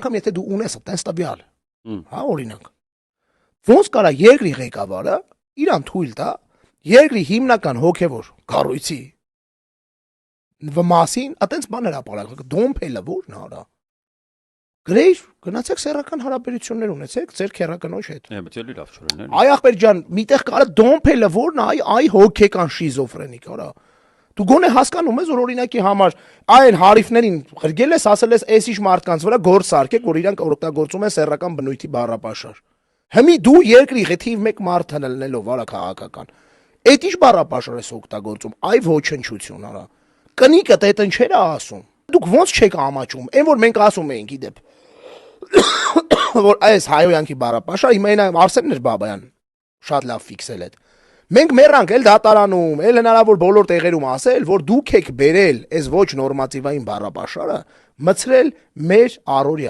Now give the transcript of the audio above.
Անգամ եթե դու ունես այտենց տվյալ, հա, օրինակ, ոնց կարա երկրի ղեկավարը իրան թույլ տա երկրի հիմնական հոգևոր կառույցի մասին այտենց բաներ ապարակ, դոմփելը որն արա։ Գրեյ, գնացեք սեռական հարաբերություններ ունեցեք ձեր քերակնոջ հետ։ Բայց էլի լավ չորեն։ Այ ախպեր ջան, միտեղ կարա դոմփելը որն այ հոգեկան շիզոֆրենիկ արա։ Դու գոնե հասկանում ես, որ օրինակի համար այն հարիֆներին ղրգել ես, ասել ես էսիշ մարդկանց վրա գործ սարքեք, որ իրանք օգտագործում են սեռական բնույթի բառապաշար։ Հիմի դու երկրի թիվ 1 մարդ հնելնելով արա քաղաքական։ Էդ ինչ բառապաշար ես օգտագործում, այ ոչնչություն արա։ Կնիկը տետնչեր է ասում։ Դուք ոնց չեք ամաչում, այն որ մենք ասում էինք իդեպ որ այս հայոյանքի բառապաշար հիմա այն Արսենն էր Բաբայան շատ լավ ֆիքսել այդ։ Մենք մեռանք էլ դատարանում, էլ հնարավոր բոլոր տեղերում ասել, որ դուք եք բերել այս ոչ նորմատիվային բառապաշարը մցրել մեր առօրյա